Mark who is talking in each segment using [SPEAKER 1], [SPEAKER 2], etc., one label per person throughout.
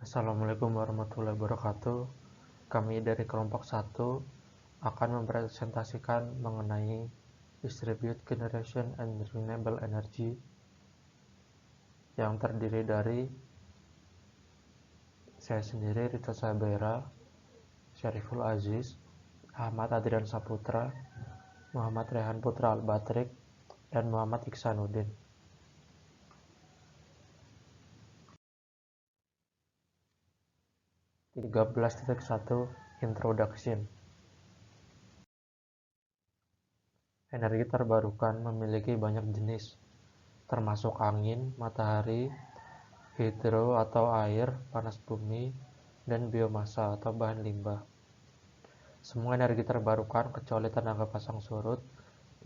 [SPEAKER 1] Assalamualaikum warahmatullahi wabarakatuh. Kami dari kelompok 1 akan mempresentasikan mengenai Distributed Generation and Renewable Energy yang terdiri dari saya sendiri, Rita Sabera, Syariful Aziz, Ahmad Adrian Saputra, Muhammad Rehan Putra Al-Batrik, dan Muhammad Iksanuddin. Introduction. Energi terbarukan memiliki banyak jenis, termasuk angin, matahari, hidro atau air, panas bumi, dan biomasa atau bahan limbah. Semua energi terbarukan kecuali tenaga pasang surut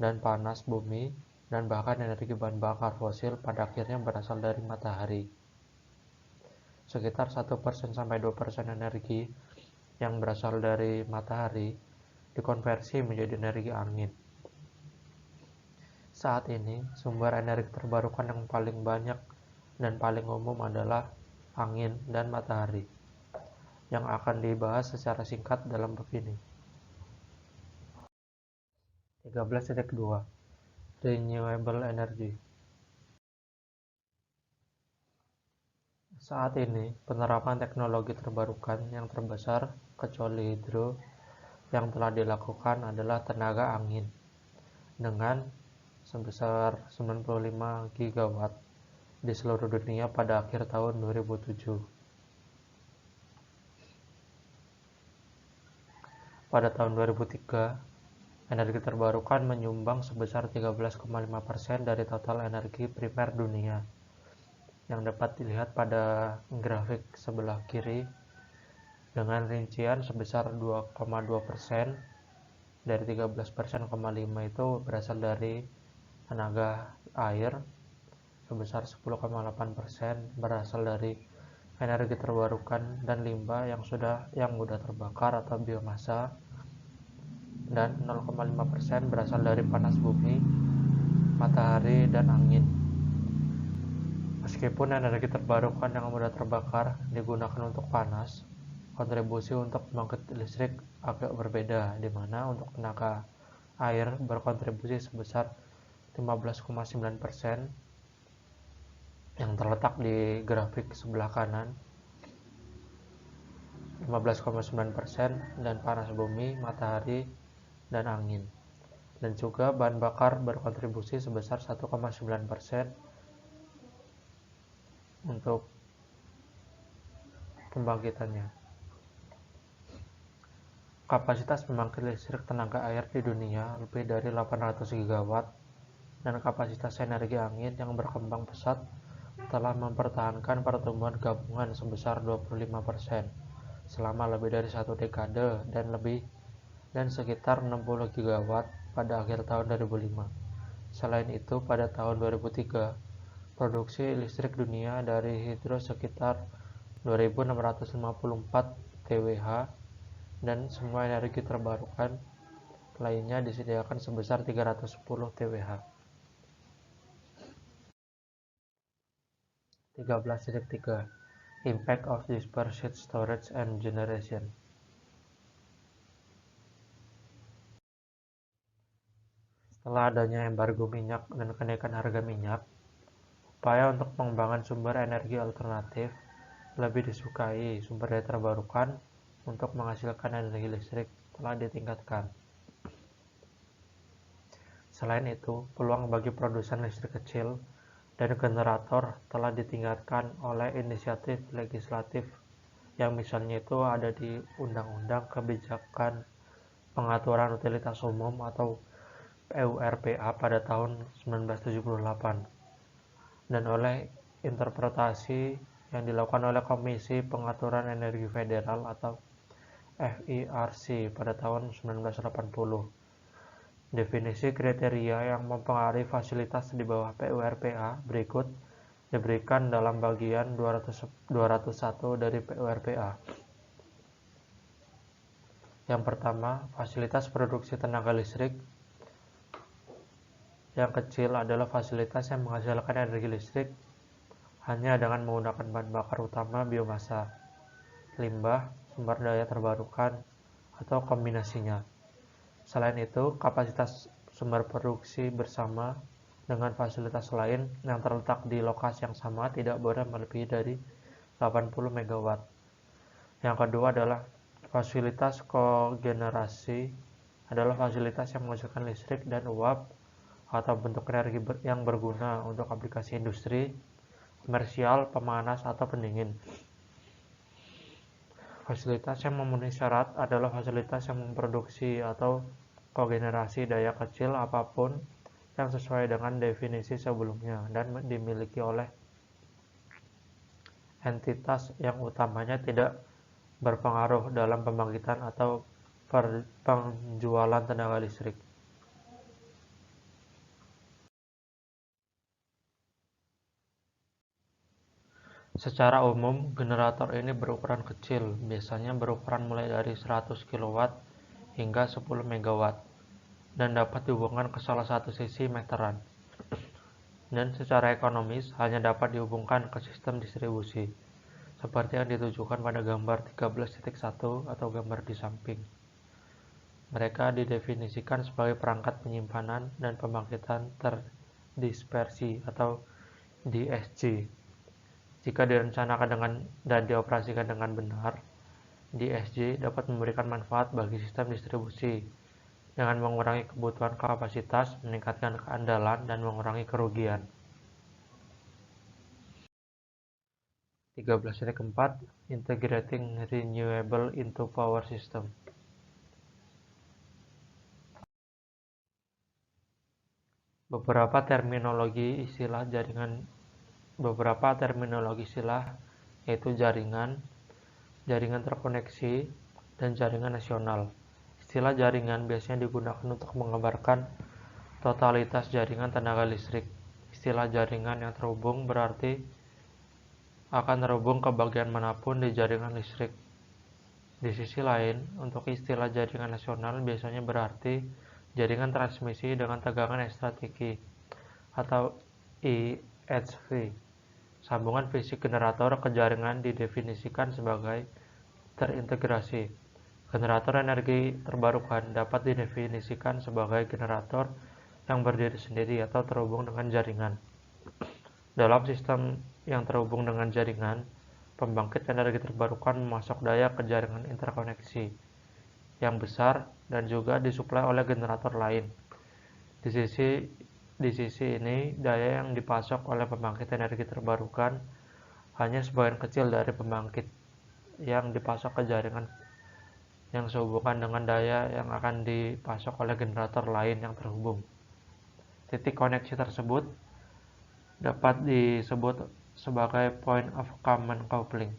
[SPEAKER 1] dan panas bumi dan bahkan energi bahan bakar fosil pada akhirnya berasal dari matahari. Sekitar 1% sampai 2% energi yang berasal dari matahari dikonversi menjadi energi angin. Saat ini, sumber energi terbarukan yang paling banyak dan paling umum adalah angin dan matahari, yang akan dibahas secara singkat dalam bab ini. 13.2 Renewable Energy. Saat ini, penerapan teknologi terbarukan yang terbesar kecuali hidro yang telah dilakukan adalah tenaga angin dengan sebesar 95 gigawatt di seluruh dunia pada akhir tahun 2007. Pada tahun 2003, energi terbarukan menyumbang sebesar 13,5% dari total energi primer dunia, yang dapat dilihat pada grafik sebelah kiri, dengan rincian sebesar 2,2%. Dari 13,5% itu berasal dari tenaga air, sebesar 10,8% berasal dari energi terbarukan dan limbah yang mudah terbakar atau biomasa, dan 0,5% berasal dari panas bumi, matahari, dan angin. Meskipun energi terbarukan yang mudah terbakar digunakan untuk panas, kontribusi untuk pembangkit listrik agak berbeda, di mana untuk tenaga air berkontribusi sebesar 15,9% yang terletak di grafik sebelah kanan, 15,9%, dan panas bumi, matahari, dan angin. Dan juga bahan bakar berkontribusi sebesar 1,9% untuk pembangkitannya. Kapasitas pembangkit listrik tenaga air di dunia lebih dari 800 gigawatt, dan kapasitas energi angin yang berkembang pesat telah mempertahankan pertumbuhan gabungan sebesar 25% selama lebih dari 1 dekade dan sekitar 60 gigawatt pada akhir tahun 2005. Selain itu, pada tahun 2003, produksi listrik dunia dari hidro sekitar 2.654 TWh, dan semua energi terbarukan lainnya disediakan sebesar 310 TWh. 13.3 Impact of Dispersed Storage and Generation. Setelah adanya embargo minyak dan kenaikan harga minyak, upaya untuk pengembangan sumber energi alternatif lebih disukai sumber daya terbarukan untuk menghasilkan energi listrik telah ditingkatkan. Selain itu, peluang bagi produsen listrik kecil dan generator telah ditingkatkan oleh inisiatif legislatif yang misalnya itu ada di Undang-Undang Kebijakan Pengaturan Utilitas Umum atau PURPA pada tahun 1978, dan oleh interpretasi yang dilakukan oleh Komisi Pengaturan Energi Federal atau FERC pada tahun 1980. Definisi kriteria yang mempengaruhi fasilitas di bawah PURPA berikut diberikan dalam bagian 201 dari PURPA. Yang pertama, fasilitas produksi tenaga listrik. Yang kecil adalah fasilitas yang menghasilkan energi listrik hanya dengan menggunakan bahan bakar utama biomasa, limbah, sumber daya terbarukan, atau kombinasinya. Selain itu, kapasitas sumber produksi bersama dengan fasilitas lain yang terletak di lokasi yang sama tidak boleh melebihi dari 80 MW. Yang kedua adalah fasilitas kogenerasi adalah fasilitas yang menghasilkan listrik dan uap atau bentuk energi yang berguna untuk aplikasi industri, komersial, pemanas, atau pendingin. Fasilitas yang memenuhi syarat adalah fasilitas yang memproduksi atau kogenerasi daya kecil apapun yang sesuai dengan definisi sebelumnya dan dimiliki oleh entitas yang utamanya tidak berpengaruh dalam pembangkitan atau penjualan tenaga listrik. Secara umum, generator ini berukuran kecil, biasanya berukuran mulai dari 100 kW hingga 10 MW, dan dapat dihubungkan ke salah satu sisi meteran. Dan secara ekonomis, hanya dapat dihubungkan ke sistem distribusi, seperti yang ditujukan pada gambar 13.1 atau gambar di samping. Mereka didefinisikan sebagai perangkat penyimpanan dan pembangkitan terdispersi atau DSG. Jika direncanakan dan dioperasikan dengan benar, DSG dapat memberikan manfaat bagi sistem distribusi dengan mengurangi kebutuhan kapasitas, meningkatkan keandalan, dan mengurangi kerugian. 13.4 Integrating Renewable into Power System. Beberapa terminologi istilah yaitu jaringan terkoneksi, dan jaringan nasional. Istilah jaringan biasanya digunakan untuk menggambarkan totalitas jaringan tenaga listrik. Istilah jaringan yang terhubung berarti akan terhubung ke bagian manapun di jaringan listrik. Di sisi lain, untuk istilah jaringan nasional biasanya berarti jaringan transmisi dengan tegangan ekstra tinggi atau IHV. Sambungan fisik generator ke jaringan didefinisikan sebagai terintegrasi. Generator energi terbarukan dapat didefinisikan sebagai generator yang berdiri sendiri atau terhubung dengan jaringan. Dalam sistem yang terhubung dengan jaringan, pembangkit energi terbarukan memasok daya ke jaringan interkoneksi yang besar dan juga disuplai oleh generator lain. Di sisi ini, daya yang dipasok oleh pembangkit energi terbarukan hanya sebagian kecil dari pembangkit yang dipasok ke jaringan yang sehubungan dengan daya yang akan dipasok oleh generator lain yang terhubung. Titik koneksi tersebut dapat disebut sebagai point of common coupling.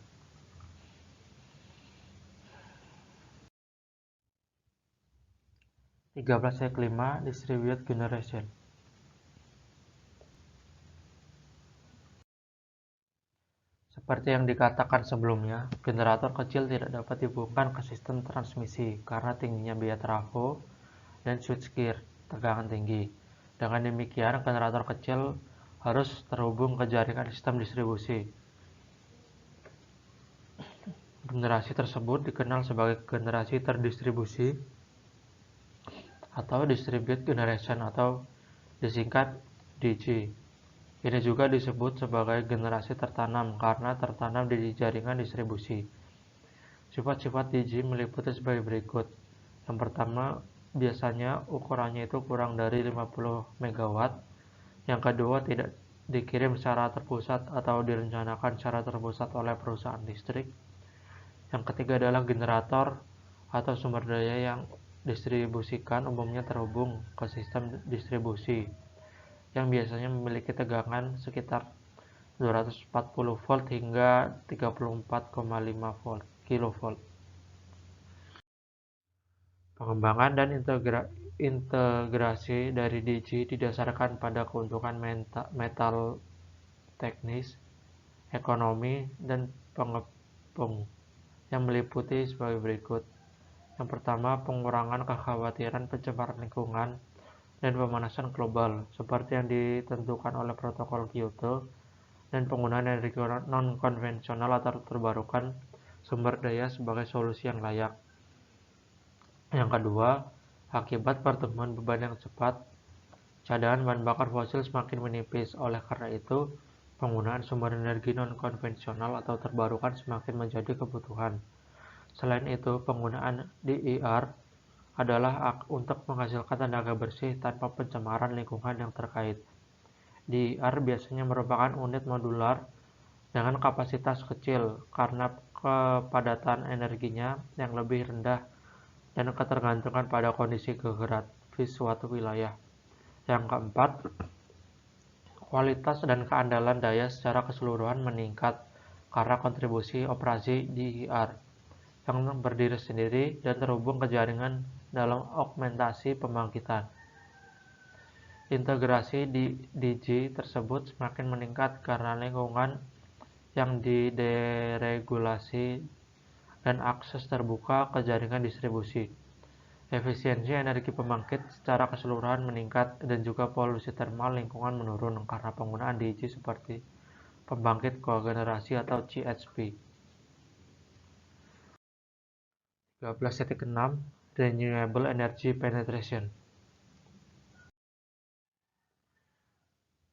[SPEAKER 1] Distributed generation. Seperti yang dikatakan sebelumnya, generator kecil tidak dapat dihubungkan ke sistem transmisi karena tingginya biaya trafo dan switchgear tegangan tinggi. Dengan demikian, generator kecil harus terhubung ke jaringan sistem distribusi. Generasi tersebut dikenal sebagai generasi terdistribusi atau distributed generation atau disingkat DG. Ini juga disebut sebagai generasi tertanam karena tertanam di jaringan distribusi. Sifat-sifat DG meliputi sebagai berikut. Yang pertama, biasanya ukurannya itu kurang dari 50 MW. Yang kedua, tidak dikirim secara terpusat atau direncanakan secara terpusat oleh perusahaan listrik. Yang ketiga adalah generator atau sumber daya yang distribusikan umumnya terhubung ke sistem distribusi yang biasanya memiliki tegangan sekitar 240 volt hingga 34,5 kV. Pengembangan dan integrasi dari DG didasarkan pada keuntungan metal teknis, ekonomi, dan pengepung yang meliputi sebagai berikut. Yang pertama, pengurangan kekhawatiran pencemaran lingkungan dan pemanasan global seperti yang ditentukan oleh Protokol Kyoto dan penggunaan energi non-konvensional atau terbarukan sumber daya sebagai solusi yang layak. Yang kedua, akibat pertumbuhan beban yang cepat, cadangan bahan bakar fosil semakin menipis. Oleh karena itu, penggunaan sumber energi non-konvensional atau terbarukan semakin menjadi kebutuhan. Selain itu, penggunaan DER adalah untuk menghasilkan tenaga bersih tanpa pencemaran lingkungan yang terkait. DER biasanya merupakan unit modular dengan kapasitas kecil karena kepadatan energinya yang lebih rendah dan ketergantungan pada kondisi geografis suatu wilayah. Yang keempat, kualitas dan keandalan daya secara keseluruhan meningkat karena kontribusi operasi DER yang berdiri sendiri dan terhubung ke jaringan dalam augmentasi pembangkitan. Integrasi di DG tersebut semakin meningkat karena lingkungan yang dideregulasi dan akses terbuka ke jaringan distribusi. Efisiensi energi pembangkit secara keseluruhan meningkat dan juga polusi termal lingkungan menurun karena penggunaan DG seperti pembangkit kogenerasi atau CHP. 13.6 Renewable Energy Penetration.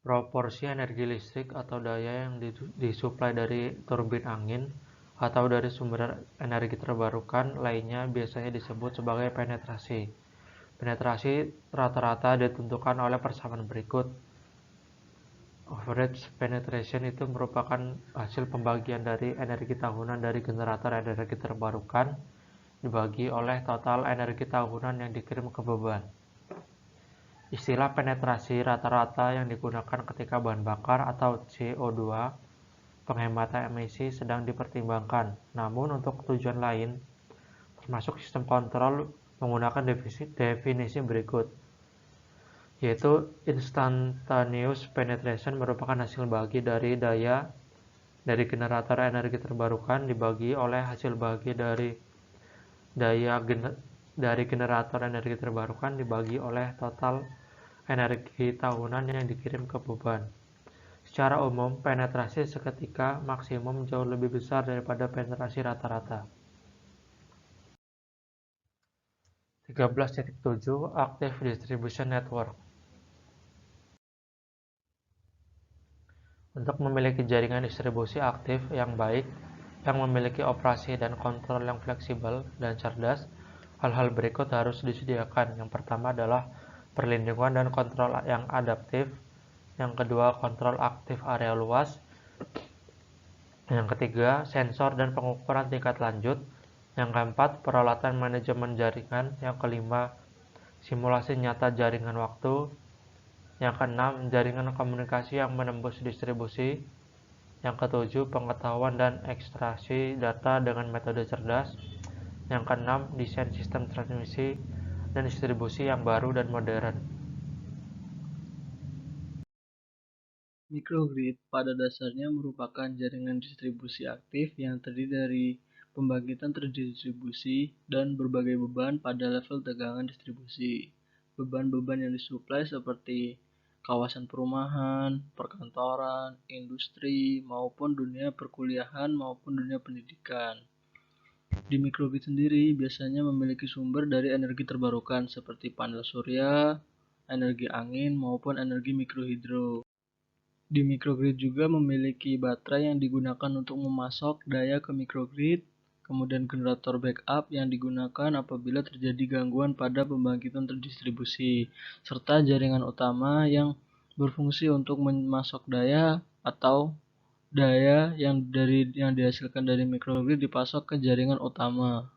[SPEAKER 1] Proporsi energi listrik atau daya yang disuplai dari turbin angin atau dari sumber energi terbarukan lainnya biasanya disebut sebagai penetrasi. Penetrasi rata-rata ditentukan oleh persamaan berikut. Average penetration itu merupakan hasil pembagian dari energi tahunan dari generator energi terbarukan dibagi oleh total energi tahunan yang dikirim ke beban. Istilah penetrasi rata-rata yang digunakan ketika bahan bakar atau CO2 penghematan emisi sedang dipertimbangkan. Namun untuk tujuan lain, termasuk sistem kontrol, menggunakan definisi berikut, yaitu instantaneous penetration merupakan hasil bagi dari daya dari generator energi terbarukan dibagi oleh hasil bagi dari daya dari generator energi terbarukan dibagi oleh total energi tahunan yang dikirim ke beban. Secara umum, penetrasi seketika maksimum jauh lebih besar daripada penetrasi rata-rata. 13.7 Active Distribution Network. Untuk memiliki jaringan distribusi aktif yang baik, yang memiliki operasi dan kontrol yang fleksibel dan cerdas, hal-hal berikut harus disediakan. Yang pertama adalah perlindungan dan kontrol yang adaptif. Yang kedua, kontrol aktif area luas. Yang ketiga, sensor dan pengukuran tingkat lanjut. Yang keempat, peralatan manajemen jaringan. Yang kelima, simulasi nyata jaringan waktu. Yang keenam, jaringan komunikasi yang menembus distribusi. Yang ketujuh, pengetahuan dan ekstraksi data dengan metode cerdas. Yang keenam, desain sistem transmisi dan distribusi yang baru dan modern.
[SPEAKER 2] Microgrid pada dasarnya merupakan jaringan distribusi aktif yang terdiri dari pembangkitan terdistribusi dan berbagai beban pada level tegangan distribusi. Beban-beban yang disuplai seperti kawasan perumahan, perkantoran, industri, maupun dunia perkuliahan maupun dunia pendidikan. Di microgrid sendiri biasanya memiliki sumber dari energi terbarukan seperti panel surya, energi angin, maupun energi mikrohidro. Di microgrid juga memiliki baterai yang digunakan untuk memasok daya ke microgrid, kemudian generator backup yang digunakan apabila terjadi gangguan pada pembangkitan terdistribusi, serta jaringan utama yang berfungsi untuk memasok daya atau daya yang dihasilkan dari microgrid dipasok ke jaringan utama.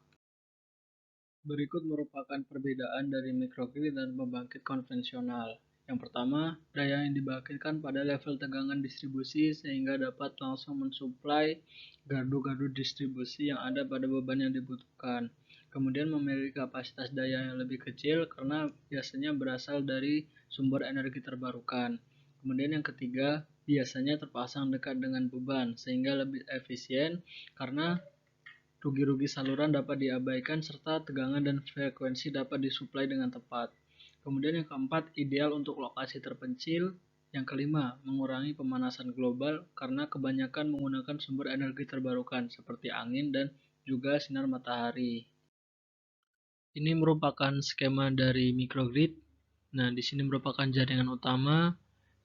[SPEAKER 2] Berikut merupakan perbedaan dari microgrid dan pembangkit konvensional. Yang pertama, daya yang dibangkitkan pada level tegangan distribusi sehingga dapat langsung mensuplai gardu-gardu distribusi yang ada pada beban yang dibutuhkan. Kemudian memiliki kapasitas daya yang lebih kecil karena biasanya berasal dari sumber energi terbarukan. Kemudian yang ketiga, biasanya terpasang dekat dengan beban sehingga lebih efisien karena rugi-rugi saluran dapat diabaikan serta tegangan dan frekuensi dapat disuplai dengan tepat. Kemudian yang keempat, ideal untuk lokasi terpencil Yang kelima, mengurangi pemanasan global karena kebanyakan menggunakan sumber energi terbarukan seperti angin dan juga sinar matahari. Ini merupakan skema dari microgrid. Nah, di sini merupakan jaringan utama.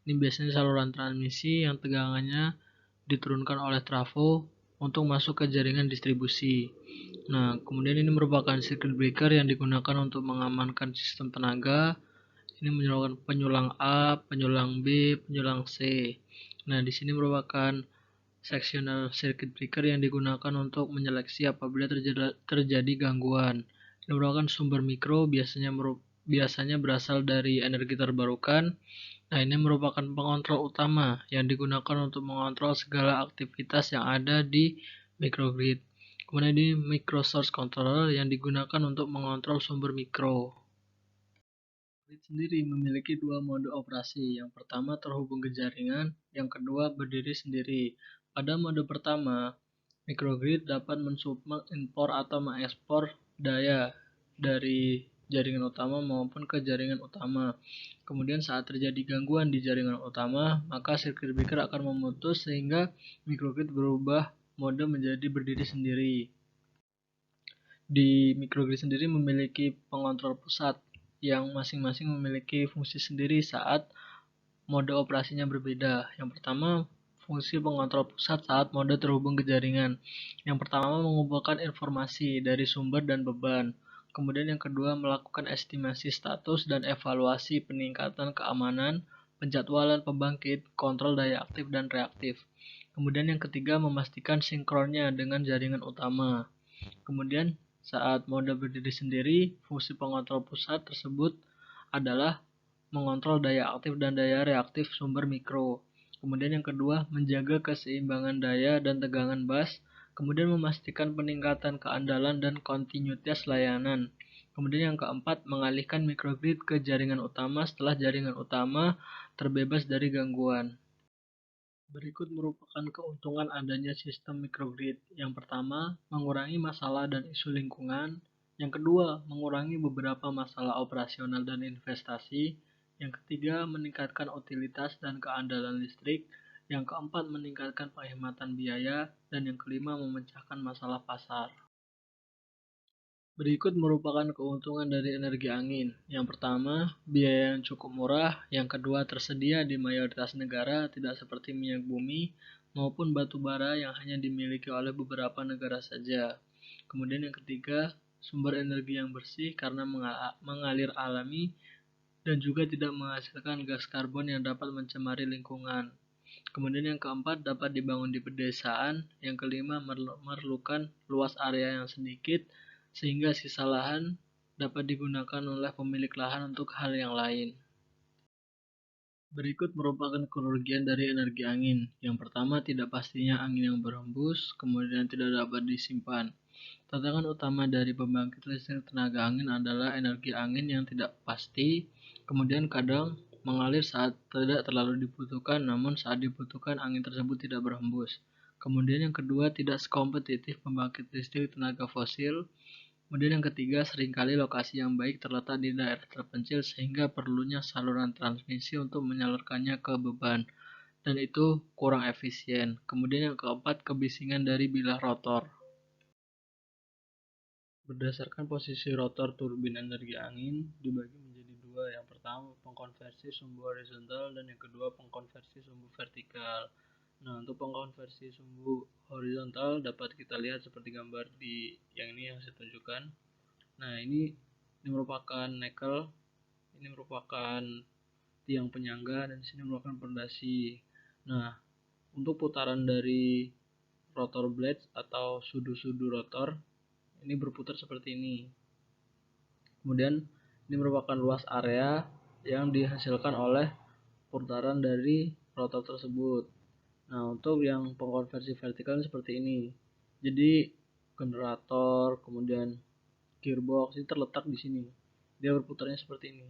[SPEAKER 2] Ini biasanya saluran transmisi yang tegangannya diturunkan oleh trafo untuk masuk ke jaringan distribusi. Nah, kemudian ini merupakan circuit breaker yang digunakan untuk mengamankan sistem tenaga. Ini menyulang penyulang A, penyulang B, penyulang C. Nah, di sini merupakan sectional circuit breaker yang digunakan untuk menyeleksi apabila terjadi gangguan. Ini merupakan sumber mikro, biasanya berasal dari energi terbarukan. Nah, ini merupakan pengontrol utama yang digunakan untuk mengontrol segala aktivitas yang ada di microgrid. Kemudian ini micro source controller yang digunakan untuk mengontrol sumber mikro. Grid sendiri memiliki dua mode operasi. Yang pertama terhubung ke jaringan, yang kedua berdiri sendiri. Pada mode pertama, microgrid dapat mengimpor atau mengekspor daya dari jaringan utama maupun ke jaringan utama. Kemudian saat terjadi gangguan di jaringan utama, maka circuit breaker akan memutus sehingga microgrid berubah mode menjadi berdiri sendiri. Di microgrid sendiri memiliki pengontrol pusat yang masing-masing memiliki fungsi sendiri saat mode operasinya berbeda. Yang pertama, fungsi pengontrol pusat saat mode terhubung ke jaringan. Yang pertama, mengumpulkan informasi dari sumber dan beban. Kemudian yang kedua, melakukan estimasi status dan evaluasi peningkatan keamanan, penjadwalan pembangkit, kontrol daya aktif dan reaktif. Kemudian yang ketiga, memastikan sinkronnya dengan jaringan utama. Kemudian saat mode berdiri sendiri, fungsi pengontrol pusat tersebut adalah mengontrol daya aktif dan daya reaktif sumber mikro. Kemudian yang kedua, menjaga keseimbangan daya dan tegangan bus. Kemudian memastikan peningkatan keandalan dan kontinuitas layanan. Kemudian yang keempat, mengalihkan microgrid ke jaringan utama setelah jaringan utama terbebas dari gangguan. Berikut merupakan keuntungan adanya sistem microgrid. Yang pertama, mengurangi masalah dan isu lingkungan. Yang kedua, mengurangi beberapa masalah operasional dan investasi. Yang ketiga, meningkatkan utilitas dan keandalan listrik. Yang keempat, meningkatkan penghematan biaya. Dan yang kelima, memecahkan masalah pasar. Berikut merupakan keuntungan dari energi angin. Yang pertama, biaya yang cukup murah. Yang kedua, tersedia di mayoritas negara, tidak seperti minyak bumi maupun batu bara yang hanya dimiliki oleh beberapa negara saja. Kemudian yang ketiga, sumber energi yang bersih karena mengalir alami dan juga tidak menghasilkan gas karbon yang dapat mencemari lingkungan. Kemudian yang keempat, dapat dibangun di pedesaan. Yang kelima, memerlukan luas area yang sedikit sehingga sisa lahan dapat digunakan oleh pemilik lahan untuk hal yang lain. Berikut merupakan kerugian dari energi angin. Yang pertama, tidak pastinya angin yang berhembus, kemudian tidak dapat disimpan. Tantangan utama dari pembangkit listrik tenaga angin adalah energi angin yang tidak pasti, kemudian kadang mengalir saat tidak terlalu dibutuhkan, namun saat dibutuhkan angin tersebut tidak berhembus. Kemudian yang kedua, tidak sekompetitif pembangkit listrik tenaga fosil. Kemudian yang ketiga, seringkali lokasi yang baik terletak di daerah terpencil sehingga perlunya saluran transmisi untuk menyalurkannya ke beban, dan itu kurang efisien. Kemudian yang keempat, kebisingan dari bilah rotor. Berdasarkan posisi rotor turbin energi angin dibagi menjadi dua. Yang pertama pengkonversi sumbu horizontal dan yang kedua pengkonversi sumbu vertikal. Nah, untuk pengkonversi sumbu horizontal dapat kita lihat seperti gambar di yang ini yang saya tunjukkan. Nah, ini merupakan nekel, ini merupakan tiang penyangga dan di sini merupakan pondasi. Nah, untuk putaran dari rotor blades atau sudu-sudu rotor ini berputar seperti ini. Kemudian ini merupakan luas area yang dihasilkan oleh putaran dari rotor tersebut. Nah, untuk yang pengkonversi vertikal seperti ini. Jadi generator, kemudian gearbox ini terletak di sini. Dia berputarnya seperti ini.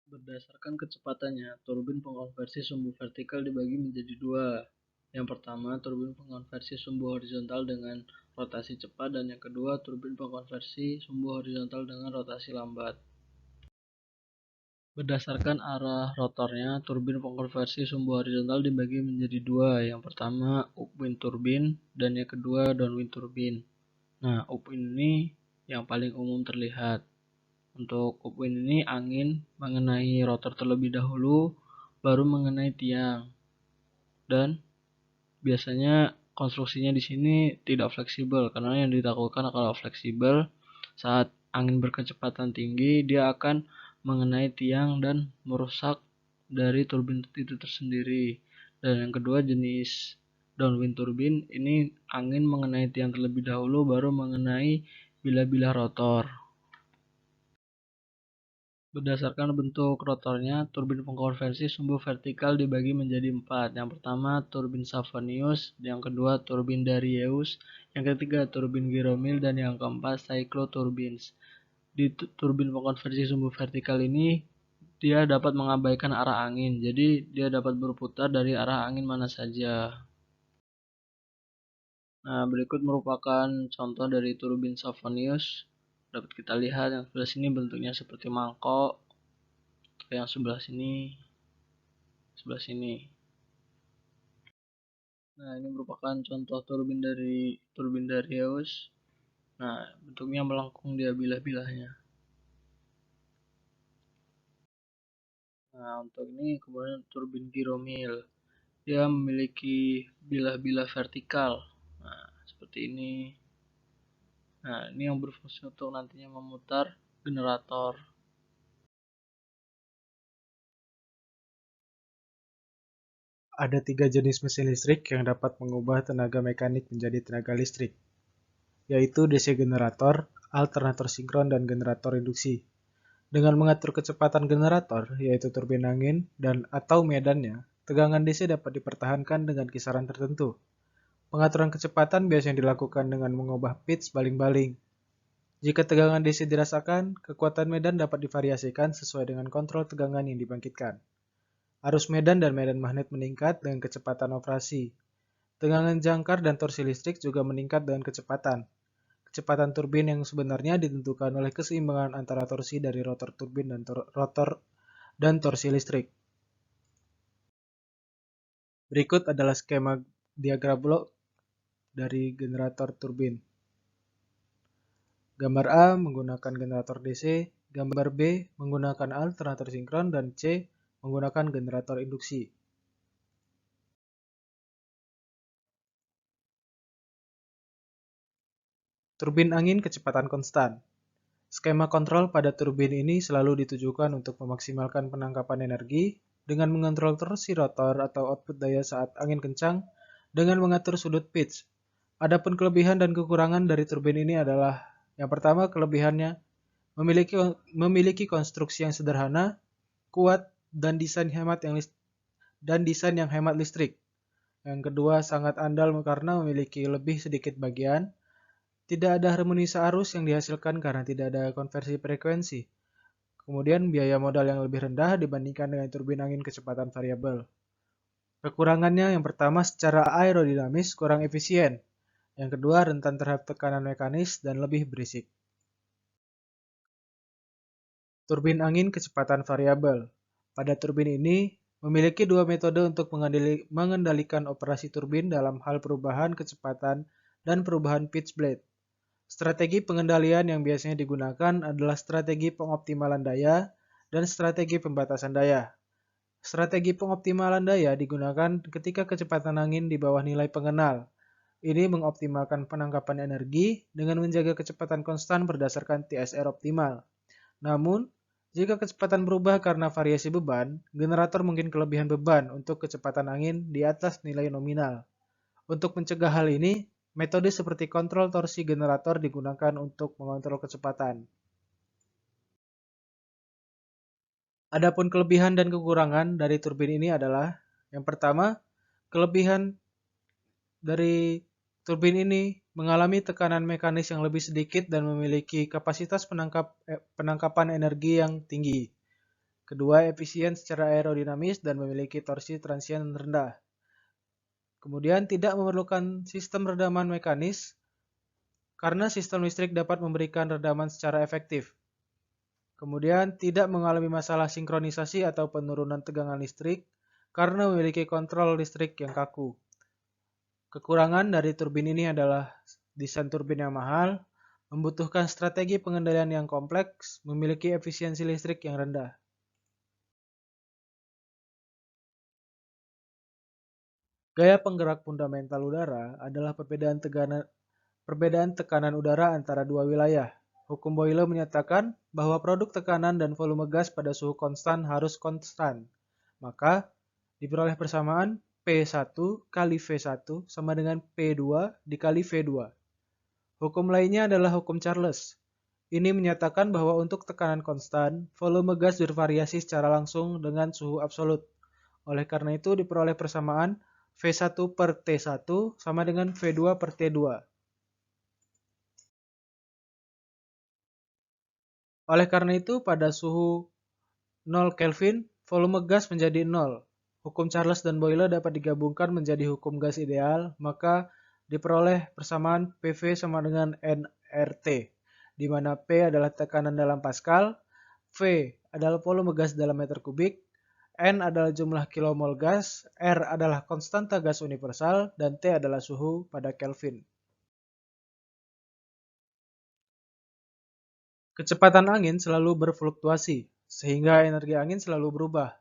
[SPEAKER 2] Berdasarkan kecepatannya, turbin pengkonversi sumbu vertikal dibagi menjadi dua. Yang pertama, turbin pengkonversi sumbu horizontal dengan rotasi cepat dan yang kedua, turbin pengkonversi sumbu horizontal dengan rotasi lambat. Berdasarkan arah rotornya, turbin pengkonversi sumbu horizontal dibagi menjadi dua. Yang pertama upwind turbine dan yang kedua downwind turbine. Nah, upwind ini yang paling umum terlihat. Untuk upwind ini angin mengenai rotor terlebih dahulu, baru mengenai tiang. Dan biasanya konstruksinya di sini tidak fleksibel karena yang ditakutkan kalau fleksibel saat angin berkecepatan tinggi dia akan mengenai tiang dan merusak dari turbin itu tersendiri. Dan yang kedua jenis downwind turbine ini angin mengenai tiang terlebih dahulu baru mengenai bilah-bilah rotor. Berdasarkan bentuk rotornya, turbin pengkonversi sumbu vertikal dibagi menjadi 4. Yang pertama, turbin Savonius, yang kedua, turbin Darius, yang ketiga, turbin Giromil, dan yang keempat, cycloturbines. Di turbin pengkonversi sumbu vertikal ini, dia dapat mengabaikan arah angin, jadi dia dapat berputar dari arah angin mana saja. Nah, berikut merupakan contoh dari turbin Savonius. Dapat kita lihat yang sebelah sini bentuknya seperti mangkok, yang sebelah sini. Nah, ini merupakan contoh turbin Darius. Nah, bentuknya melengkung dia bilah-bilahnya. Nah, untuk ini kemudian turbin Giromil. Dia memiliki bilah-bilah vertikal. Nah, seperti ini. Nah, ini yang berfungsi untuk nantinya memutar generator.
[SPEAKER 3] Ada 3 jenis mesin listrik yang dapat mengubah tenaga mekanik menjadi tenaga listrik, yaitu DC generator, alternator sinkron, dan generator induksi. Dengan mengatur kecepatan generator, yaitu turbin angin dan atau medannya, tegangan DC dapat dipertahankan dengan kisaran tertentu. Pengaturan kecepatan biasanya dilakukan dengan mengubah pitch baling-baling. Jika tegangan DC dirasakan, kekuatan medan dapat divariasikan sesuai dengan kontrol tegangan yang dibangkitkan. Arus medan dan medan magnet meningkat dengan kecepatan operasi. Tegangan jangkar dan torsi listrik juga meningkat dengan kecepatan. Kecepatan turbin yang sebenarnya ditentukan oleh keseimbangan antara torsi dari rotor turbin dan rotor dan torsi listrik. Berikut adalah skema diagram blok dari generator turbin. Gambar A menggunakan generator DC, gambar B menggunakan alternator sinkron, dan C menggunakan generator induksi. Turbin angin kecepatan konstan. Skema kontrol pada turbin ini selalu ditujukan untuk memaksimalkan penangkapan energi dengan mengontrol torsi rotor atau output daya saat angin kencang dengan mengatur sudut pitch. Adapun kelebihan dan kekurangan dari turbin ini adalah yang pertama, kelebihannya memiliki konstruksi yang sederhana, kuat, dan desain yang hemat listrik. Yang kedua, sangat andal karena memiliki lebih sedikit bagian. Tidak ada harmonisa arus yang dihasilkan karena tidak ada konversi frekuensi. Kemudian biaya modal yang lebih rendah dibandingkan dengan turbin angin kecepatan variabel. Kekurangannya yang pertama secara aerodinamis kurang efisien. Yang kedua rentan terhadap tekanan mekanis dan lebih berisik. Turbin angin kecepatan variabel. Pada turbin ini memiliki dua metode untuk mengendalikan operasi turbin dalam hal perubahan kecepatan dan perubahan pitch blade. Strategi pengendalian yang biasanya digunakan adalah strategi pengoptimalan daya dan strategi pembatasan daya. Strategi pengoptimalan daya digunakan ketika kecepatan angin di bawah nilai pengenal. Ini mengoptimalkan penangkapan energi dengan menjaga kecepatan konstan berdasarkan TSR optimal. Namun, jika kecepatan berubah karena variasi beban, generator mungkin kelebihan beban untuk kecepatan angin di atas nilai nominal. Untuk mencegah hal ini, metode seperti kontrol torsi generator digunakan untuk mengontrol kecepatan. Adapun kelebihan dan kekurangan dari turbin ini adalah, yang pertama, kelebihan dari turbin ini mengalami tekanan mekanis yang lebih sedikit dan memiliki kapasitas penangkapan energi yang tinggi. Kedua, efisien secara aerodinamis dan memiliki torsi transien rendah. Kemudian tidak memerlukan sistem redaman mekanis karena sistem listrik dapat memberikan redaman secara efektif. Kemudian tidak mengalami masalah sinkronisasi atau penurunan tegangan listrik karena memiliki kontrol listrik yang kaku. Kekurangan dari turbin ini adalah desain turbin yang mahal, membutuhkan strategi pengendalian yang kompleks, memiliki efisiensi listrik yang rendah. Gaya penggerak fundamental udara adalah perbedaan tekanan udara antara dua wilayah. Hukum Boyle menyatakan bahwa produk tekanan dan volume gas pada suhu konstan harus konstan. Maka, diperoleh persamaan P1 kali V1 sama dengan P2 dikali V2. Hukum lainnya adalah hukum Charles. Ini menyatakan bahwa untuk tekanan konstan, volume gas bervariasi secara langsung dengan suhu absolut. Oleh karena itu diperoleh persamaan V1 per T1 sama dengan V2 per T2. Oleh karena itu, pada suhu 0 Kelvin, volume gas menjadi 0. Hukum Charles dan Boyle dapat digabungkan menjadi hukum gas ideal, maka diperoleh persamaan PV sama dengan nRT, di mana P adalah tekanan dalam Pascal, V adalah volume gas dalam meter kubik, N adalah jumlah kilomol gas, R adalah konstanta gas universal, dan T adalah suhu pada Kelvin. Kecepatan angin selalu berfluktuasi, sehingga energi angin selalu berubah.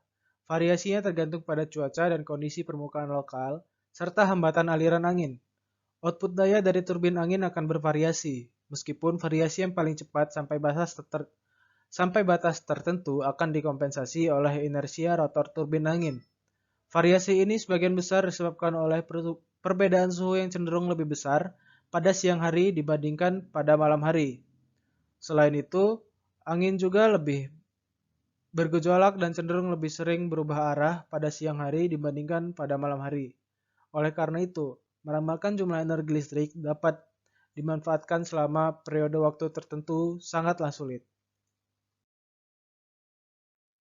[SPEAKER 3] Variasinya tergantung pada cuaca dan kondisi permukaan lokal, serta hambatan aliran angin. Output daya dari turbin angin akan bervariasi, meskipun variasi yang paling cepat sampai batas tertentu akan dikompensasi oleh inersia rotor turbin angin. Variasi ini sebagian besar disebabkan oleh perbedaan suhu yang cenderung lebih besar pada siang hari dibandingkan pada malam hari. Selain itu, angin juga lebih bergejolak dan cenderung lebih sering berubah arah pada siang hari dibandingkan pada malam hari. Oleh karena itu, meramalkan jumlah energi listrik dapat dimanfaatkan selama periode waktu tertentu sangatlah sulit.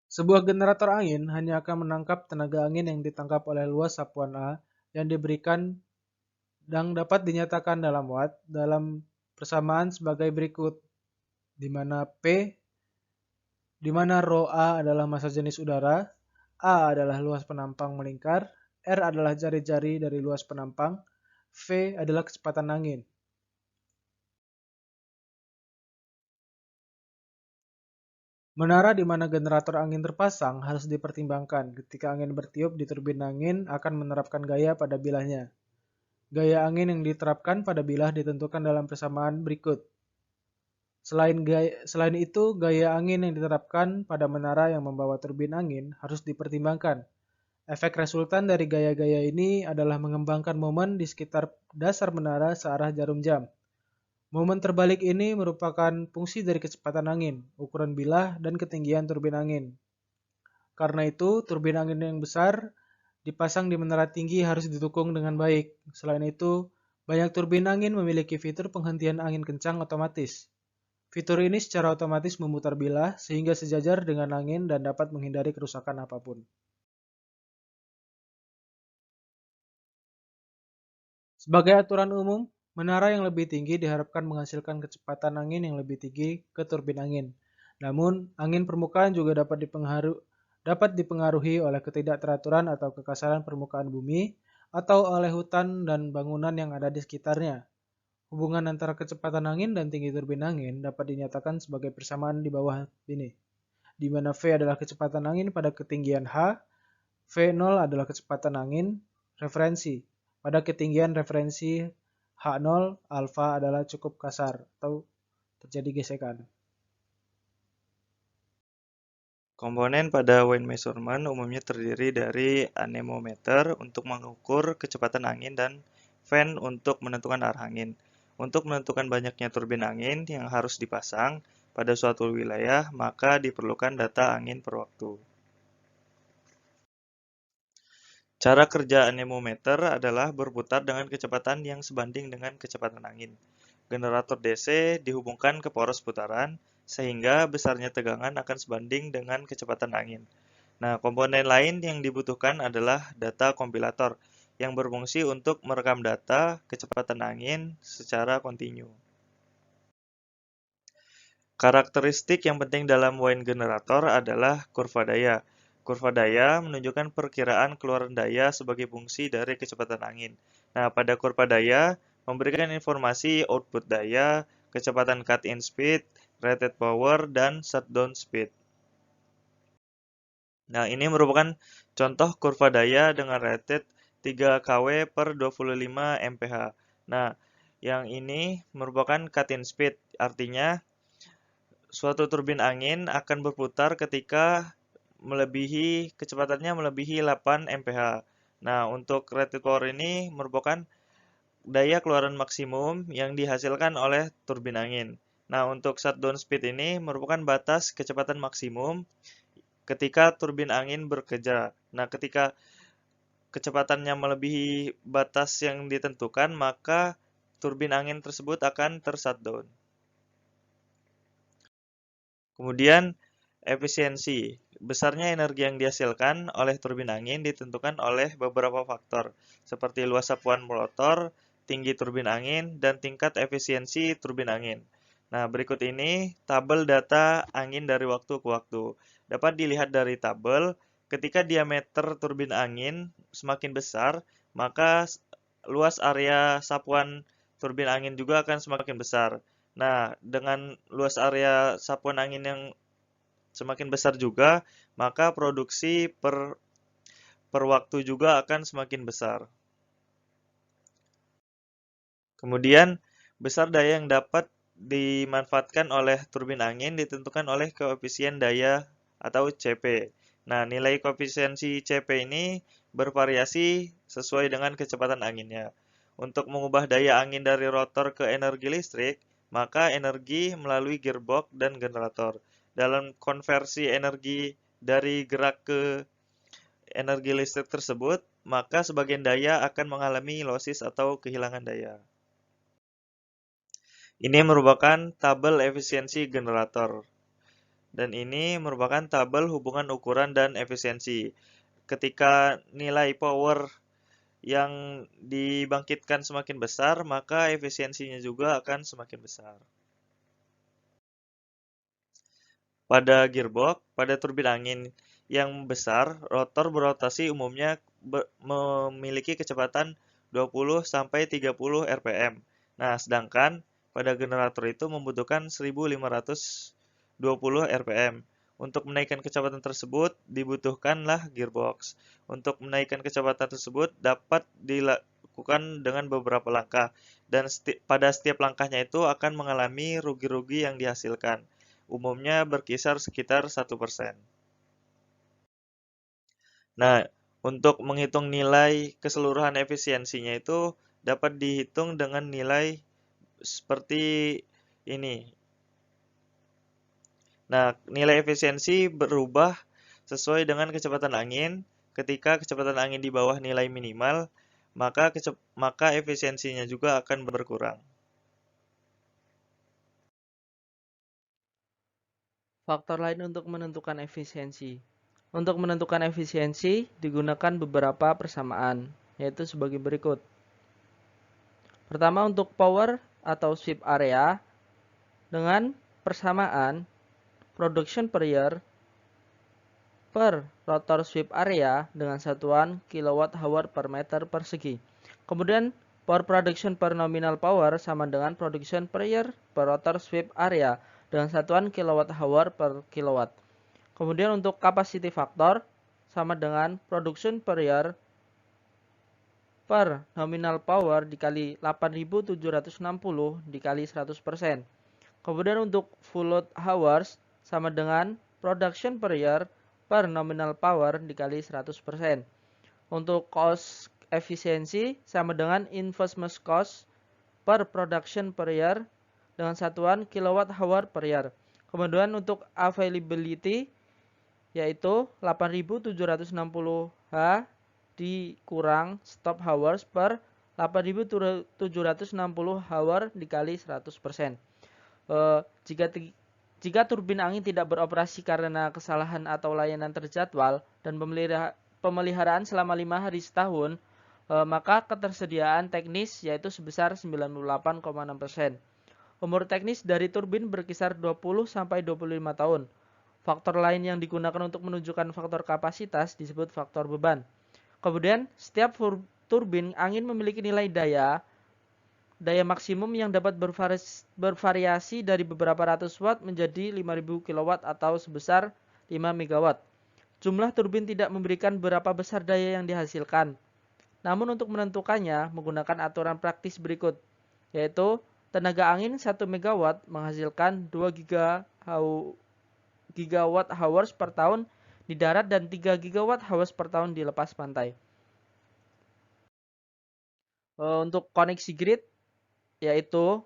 [SPEAKER 3] Sebuah generator angin hanya akan menangkap tenaga angin yang ditangkap oleh luas sapuan A yang diberikan dan dapat dinyatakan dalam watt dalam persamaan sebagai berikut, di mana rho A adalah massa jenis udara, A adalah luas penampang melingkar, R adalah jari-jari dari luas penampang, V adalah kecepatan angin. Menara di mana generator angin terpasang harus dipertimbangkan ketika angin bertiup di turbin angin akan menerapkan gaya pada bilahnya. Gaya angin yang diterapkan pada bilah ditentukan dalam persamaan berikut. Selain itu, gaya angin yang diterapkan pada menara yang membawa turbin angin harus dipertimbangkan. Efek resultan dari gaya-gaya ini adalah mengembangkan momen di sekitar dasar menara searah jarum jam. Momen terbalik ini merupakan fungsi dari kecepatan angin, ukuran bilah, dan ketinggian turbin angin. Karena itu, turbin angin yang besar dipasang di menara tinggi harus didukung dengan baik. Selain itu, banyak turbin angin memiliki fitur penghentian angin kencang otomatis. Fitur ini secara otomatis memutar bilah sehingga sejajar dengan angin dan dapat menghindari kerusakan apapun. Sebagai aturan umum, menara yang lebih tinggi diharapkan menghasilkan kecepatan angin yang lebih tinggi ke turbin angin. Namun, angin permukaan juga dapat dipengaruhi oleh ketidakteraturan atau kekasaran permukaan bumi atau oleh hutan dan bangunan yang ada di sekitarnya. Hubungan antara kecepatan angin dan tinggi turbin angin dapat dinyatakan sebagai persamaan di bawah ini, di mana V adalah kecepatan angin pada ketinggian H, V0 adalah kecepatan angin referensi. Pada ketinggian referensi H0, alfa adalah cukup kasar atau terjadi gesekan.
[SPEAKER 4] Komponen pada wind measurement umumnya terdiri dari anemometer untuk mengukur kecepatan angin dan fan untuk menentukan arah angin. Untuk menentukan banyaknya turbin angin yang harus dipasang pada suatu wilayah, maka diperlukan data angin per waktu. Cara kerja anemometer adalah berputar dengan kecepatan yang sebanding dengan kecepatan angin. Generator DC dihubungkan ke poros putaran, sehingga besarnya tegangan akan sebanding dengan kecepatan angin. Nah, komponen lain yang dibutuhkan adalah data kompilator, yang berfungsi untuk merekam data kecepatan angin secara kontinu. Karakteristik yang penting dalam wind generator adalah kurva daya. Kurva daya menunjukkan perkiraan keluaran daya sebagai fungsi dari kecepatan angin. Nah, pada kurva daya memberikan informasi output daya, kecepatan cut-in speed, rated power, dan shutdown speed. Nah, ini merupakan contoh kurva daya dengan rated 3 kW per 25 mph. Nah, yang ini merupakan cut-in speed, artinya suatu turbin angin akan berputar ketika kecepatannya melebihi 8 mph. Nah, untuk rated power ini merupakan daya keluaran maksimum yang dihasilkan oleh turbin angin. Nah, untuk shutdown speed ini merupakan batas kecepatan maksimum ketika turbin angin bekerja. Nah, ketika kecepatannya melebihi batas yang ditentukan, maka turbin angin tersebut akan ter-shutdown. Kemudian, efisiensi. Besarnya energi yang dihasilkan oleh turbin angin ditentukan oleh beberapa faktor, seperti luas sapuan rotor, tinggi turbin angin, dan tingkat efisiensi turbin angin. Nah, berikut ini tabel data angin dari waktu ke waktu. Dapat dilihat dari tabel, ketika diameter turbin angin semakin besar, maka luas area sapuan turbin angin juga akan semakin besar. Nah, dengan luas area sapuan angin yang semakin besar juga, maka produksi per waktu juga akan semakin besar. Kemudian, besar daya yang dapat dimanfaatkan oleh turbin angin ditentukan oleh koefisien daya atau CP. Nah, nilai koefisiensi CP ini bervariasi sesuai dengan kecepatan anginnya. Untuk mengubah daya angin dari rotor ke energi listrik, maka energi melalui gearbox dan generator. Dalam konversi energi dari gerak ke energi listrik tersebut, maka sebagian daya akan mengalami losis atau kehilangan daya. Ini merupakan tabel efisiensi generator. Dan ini merupakan tabel hubungan ukuran dan efisiensi. Ketika nilai power yang dibangkitkan semakin besar, maka efisiensinya juga akan semakin besar. Pada gearbox, pada turbin angin yang besar, rotor berotasi umumnya memiliki kecepatan 20-30 rpm. Nah, sedangkan pada generator itu membutuhkan 1520 rpm. Untuk menaikkan kecepatan tersebut, dibutuhkanlah gearbox. Untuk menaikkan kecepatan tersebut dapat dilakukan dengan beberapa langkah, dan pada setiap langkahnya itu akan mengalami rugi-rugi yang dihasilkan. Umumnya berkisar sekitar 1%. Nah, untuk menghitung nilai keseluruhan efisiensinya itu dapat dihitung dengan nilai seperti ini. Nah, nilai efisiensi berubah sesuai dengan kecepatan angin. Ketika kecepatan angin di bawah nilai minimal, maka efisiensinya juga akan berkurang.
[SPEAKER 2] Faktor lain untuk menentukan efisiensi. Untuk menentukan efisiensi digunakan beberapa persamaan, yaitu sebagai berikut. Pertama, untuk power atau sweep area dengan persamaan production per year per rotor sweep area dengan satuan kWh per meter persegi. Kemudian power production per nominal power sama dengan production per year per rotor sweep area dengan satuan kWh per kilowatt. Kemudian untuk capacity factor sama dengan production per year per nominal power dikali 8760 dikali 100%. Kemudian untuk full load hours sama dengan production per year per nominal power dikali 100%. Untuk cost efisiensi sama dengan investment cost per production per year dengan satuan kilowatt hour per year. Kemudian untuk availability yaitu 8760 H dikurang stop hours per 8760 hour dikali 100%. Jika turbin angin tidak beroperasi karena kesalahan atau layanan terjadwal dan pemeliharaan selama 5 hari setahun, maka ketersediaan teknis yaitu sebesar 98,6%.
[SPEAKER 5] Umur teknis dari turbin berkisar 20-25 tahun. Faktor lain yang digunakan untuk menunjukkan faktor kapasitas disebut faktor beban. Kemudian, setiap turbin angin memiliki nilai daya maksimum yang dapat bervariasi dari beberapa ratus watt menjadi 5000 kW atau sebesar 5 MW. Jumlah turbin tidak memberikan berapa besar daya yang dihasilkan. Namun untuk menentukannya menggunakan aturan praktis berikut, yaitu tenaga angin 1 MW menghasilkan 2 gigawatt hours per tahun di darat dan 3 gigawatt hours per tahun di lepas pantai. Untuk koneksi grid, yaitu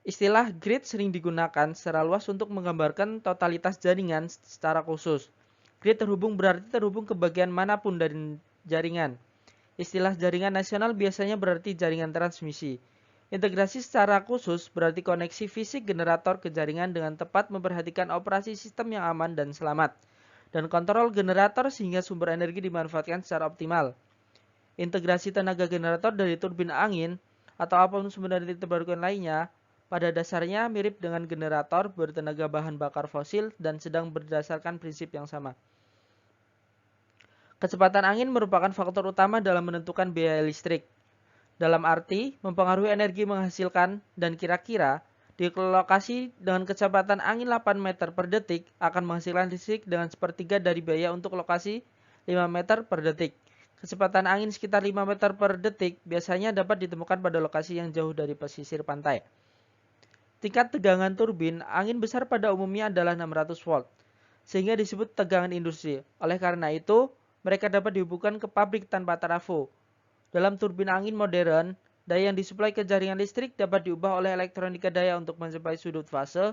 [SPEAKER 5] istilah grid sering digunakan secara luas untuk menggambarkan totalitas jaringan secara khusus. Grid terhubung berarti terhubung ke bagian manapun dari jaringan. Istilah jaringan nasional biasanya berarti jaringan transmisi. Integrasi secara khusus berarti koneksi fisik generator ke jaringan dengan tepat memperhatikan operasi sistem yang aman dan selamat, dan kontrol generator sehingga sumber energi dimanfaatkan secara optimal. Integrasi tenaga generator dari turbin angin atau apapun sumber energi terbarukan lainnya pada dasarnya mirip dengan generator bertenaga bahan bakar fosil dan sedang berdasarkan prinsip yang sama. Kecepatan angin merupakan faktor utama dalam menentukan biaya listrik. Dalam arti, mempengaruhi energi menghasilkan dan kira-kira di lokasi dengan kecepatan angin 8 meter per detik akan menghasilkan listrik dengan sepertiga dari biaya untuk lokasi 5 meter per detik. Kecepatan angin sekitar 5 meter per detik biasanya dapat ditemukan pada lokasi yang jauh dari pesisir pantai. Tingkat tegangan turbin angin besar pada umumnya adalah 600 volt, sehingga disebut tegangan industri. Oleh karena itu, mereka dapat dihubungkan ke pabrik tanpa trafo. Dalam turbin angin modern, daya yang disuplai ke jaringan listrik dapat diubah oleh elektronika daya untuk mencapai sudut fase,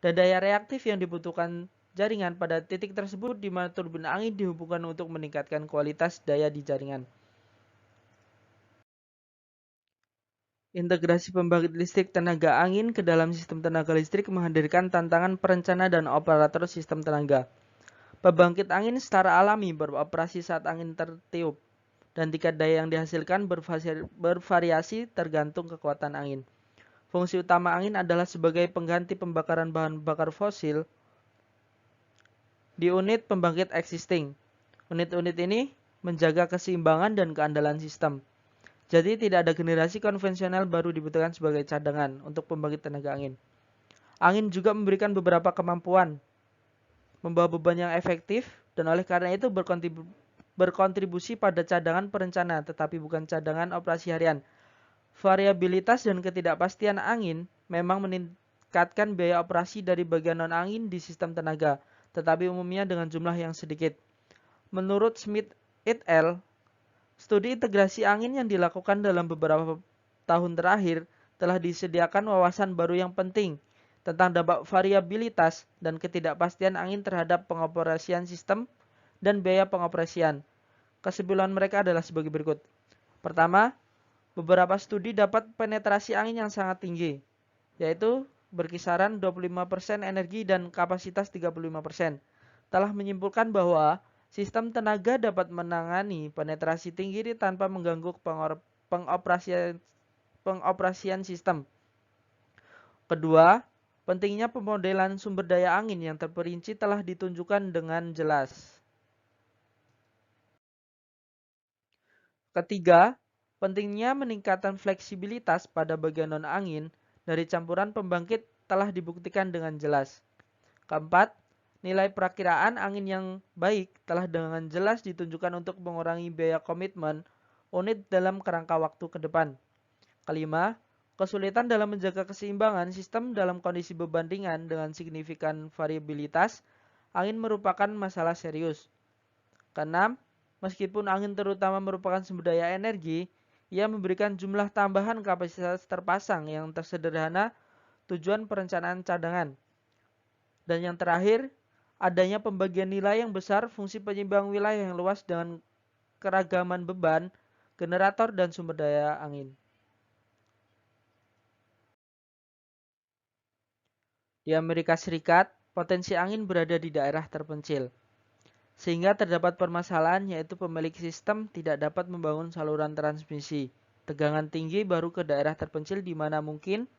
[SPEAKER 5] dan daya reaktif yang dibutuhkan jaringan pada titik tersebut di mana turbin angin dihubungkan untuk meningkatkan kualitas daya di jaringan. Integrasi pembangkit listrik tenaga angin ke dalam sistem tenaga listrik menghadirkan tantangan perencana dan operator sistem tenaga. Pembangkit angin secara alami beroperasi saat angin tertiup, dan tingkat daya yang dihasilkan bervariasi tergantung kekuatan angin. Fungsi utama angin adalah sebagai pengganti pembakaran bahan bakar fosil di unit pembangkit existing. Unit-unit ini menjaga keseimbangan dan keandalan sistem. Jadi tidak ada generasi konvensional baru dibutuhkan sebagai cadangan untuk pembangkit tenaga angin. Angin juga memberikan beberapa kemampuan membawa beban yang efektif dan oleh karena itu berkontribusi pada cadangan perencana tetapi bukan cadangan operasi harian. Variabilitas dan ketidakpastian angin memang meningkatkan biaya operasi dari bagian non-angin di sistem tenaga, tetapi umumnya dengan jumlah yang sedikit. Menurut Smith et al., studi integrasi angin yang dilakukan dalam beberapa tahun terakhir telah disediakan wawasan baru yang penting tentang dampak variabilitas dan ketidakpastian angin terhadap pengoperasian sistem dan biaya pengoperasian. Kesimpulan mereka adalah sebagai berikut. Pertama, beberapa studi dapat penetrasi angin yang sangat tinggi, yaitu berkisaran 25% energi dan kapasitas 35%. Telah menyimpulkan bahwa sistem tenaga dapat menangani penetrasi tinggi tanpa mengganggu pengoperasian sistem. Kedua, pentingnya pemodelan sumber daya angin yang terperinci telah ditunjukkan dengan jelas. Ketiga, pentingnya meningkatkan fleksibilitas pada bagian non-angin dari campuran pembangkit telah dibuktikan dengan jelas. Keempat, nilai perakiraan angin yang baik telah dengan jelas ditunjukkan untuk mengurangi biaya komitmen unit dalam kerangka waktu ke depan. Kelima, kesulitan dalam menjaga keseimbangan sistem dalam kondisi beban ringan dengan signifikan variabilitas angin merupakan masalah serius. Keenam, meskipun angin terutama merupakan sumber daya energi, ia memberikan jumlah tambahan kapasitas terpasang yang tersederhana tujuan perencanaan cadangan. Dan yang terakhir, adanya pembagian nilai yang besar fungsi penyeimbang wilayah yang luas dengan keragaman beban, generator, dan sumber daya angin. Di Amerika Serikat, potensi angin berada di daerah terpencil, sehingga terdapat permasalahan yaitu pemilik sistem tidak dapat membangun saluran transmisi tegangan tinggi baru ke daerah terpencil di mana mungkin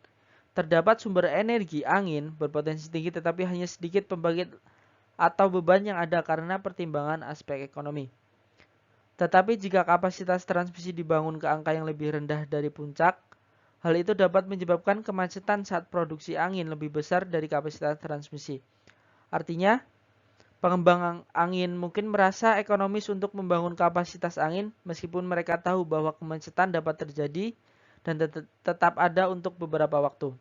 [SPEAKER 5] terdapat sumber energi angin berpotensi tinggi tetapi hanya sedikit pembangkit atau beban yang ada karena pertimbangan aspek ekonomi. Tetapi jika kapasitas transmisi dibangun ke angka yang lebih rendah dari puncak, hal itu dapat menyebabkan kemacetan saat produksi angin lebih besar dari kapasitas transmisi. Artinya, pengembang angin mungkin merasa ekonomis untuk membangun kapasitas angin meskipun mereka tahu bahwa kemacetan dapat terjadi dan tetap ada untuk beberapa waktu.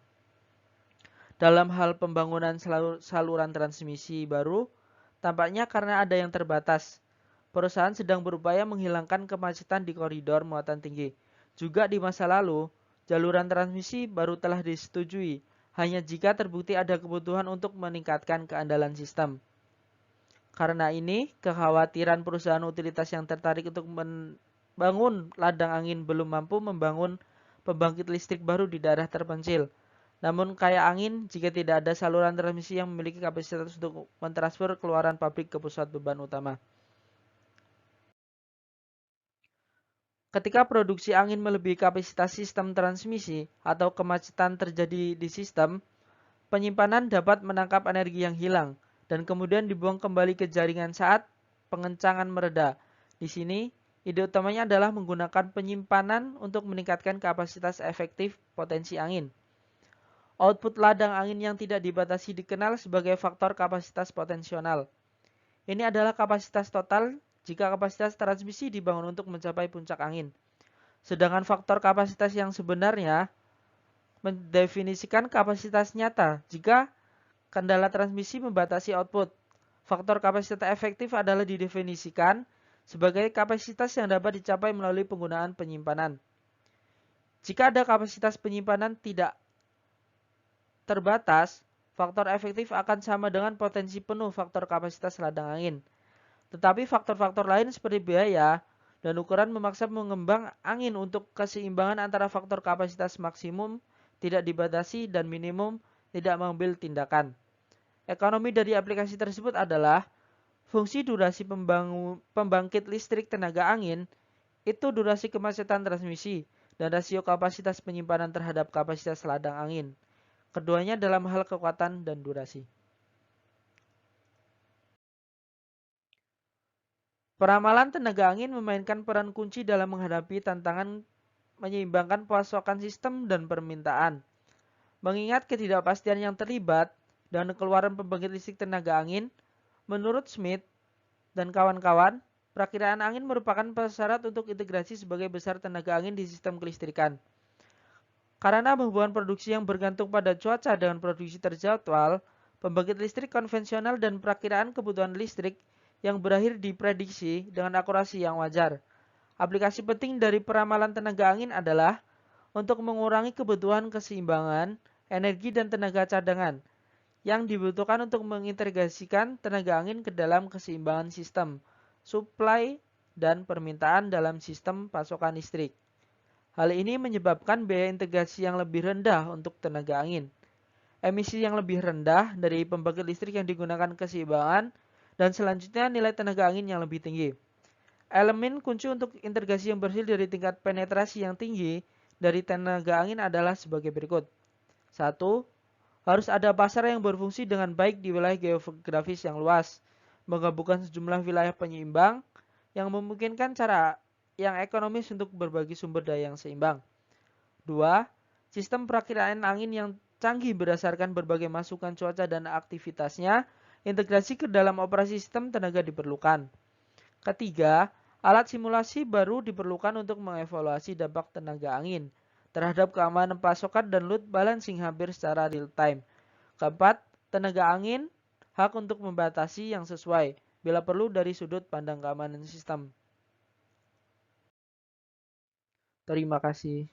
[SPEAKER 5] Dalam hal pembangunan saluran transmisi baru, tampaknya karena ada yang terbatas, perusahaan sedang berupaya menghilangkan kemacetan di koridor muatan tinggi. Juga di masa lalu, jaluran transmisi baru telah disetujui hanya jika terbukti ada kebutuhan untuk meningkatkan keandalan sistem. Karena ini, kekhawatiran perusahaan utilitas yang tertarik untuk membangun ladang angin belum mampu membangun pembangkit listrik baru di daerah terpencil. Namun kaya angin jika tidak ada saluran transmisi yang memiliki kapasitas untuk mentransfer keluaran pabrik ke pusat beban utama. Ketika produksi angin melebihi kapasitas sistem transmisi atau kemacetan terjadi di sistem, penyimpanan dapat menangkap energi yang hilang dan kemudian dibuang kembali ke jaringan saat pengencangan mereda. Di sini, ide utamanya adalah menggunakan penyimpanan untuk meningkatkan kapasitas efektif potensi angin. Output ladang angin yang tidak dibatasi dikenal sebagai faktor kapasitas potensional. Ini adalah kapasitas total jika kapasitas transmisi dibangun untuk mencapai puncak angin. Sedangkan faktor kapasitas yang sebenarnya mendefinisikan kapasitas nyata jika kendala transmisi membatasi output. Faktor kapasitas efektif adalah didefinisikan sebagai kapasitas yang dapat dicapai melalui penggunaan penyimpanan. Jika ada kapasitas penyimpanan tidak terbatas, faktor efektif akan sama dengan potensi penuh faktor kapasitas ladang angin. Tetapi faktor-faktor lain seperti biaya dan ukuran memaksa mengembang angin untuk keseimbangan antara faktor kapasitas maksimum tidak dibatasi dan minimum tidak mengambil tindakan. Ekonomi dari aplikasi tersebut adalah fungsi durasi pembangkit listrik tenaga angin itu durasi kemacetan transmisi dan rasio kapasitas penyimpanan terhadap kapasitas ladang angin. Keduanya dalam hal kekuatan dan durasi. Peramalan tenaga angin memainkan peran kunci dalam menghadapi tantangan menyeimbangkan pasokan sistem dan permintaan. Mengingat ketidakpastian yang terlibat dan keluaran pembangkit listrik tenaga angin, menurut Smith dan kawan-kawan, perakiraan angin merupakan prasyarat untuk integrasi sebagai besar tenaga angin di sistem kelistrikan. Karena hubungan produksi yang bergantung pada cuaca dengan produksi terjadwal, pembangkit listrik konvensional dan perakiraan kebutuhan listrik yang berakhir diprediksi dengan akurasi yang wajar. Aplikasi penting dari peramalan tenaga angin adalah untuk mengurangi kebutuhan keseimbangan, energi dan tenaga cadangan yang dibutuhkan untuk mengintegrasikan tenaga angin ke dalam keseimbangan sistem, supply, dan permintaan dalam sistem pasokan listrik. Hal ini menyebabkan biaya integrasi yang lebih rendah untuk tenaga angin, emisi yang lebih rendah dari pembangkit listrik yang digunakan keseimbangan, dan selanjutnya nilai tenaga angin yang lebih tinggi. Elemen kunci untuk integrasi yang berhasil dari tingkat penetrasi yang tinggi dari tenaga angin adalah sebagai berikut. 1. Harus ada pasar yang berfungsi dengan baik di wilayah geografis yang luas, menggabungkan sejumlah wilayah penyeimbang yang memungkinkan cara yang ekonomis untuk berbagi sumber daya yang seimbang. 2. Sistem perakiraan angin yang canggih berdasarkan berbagai masukan cuaca dan aktivitasnya, integrasi ke dalam operasi sistem tenaga diperlukan. Ketiga, alat simulasi baru diperlukan untuk mengevaluasi dampak tenaga angin terhadap keamanan pasokan dan load balancing hampir secara real time. Keempat, tenaga angin hak untuk membatasi yang sesuai bila perlu dari sudut pandang keamanan sistem. Terima kasih.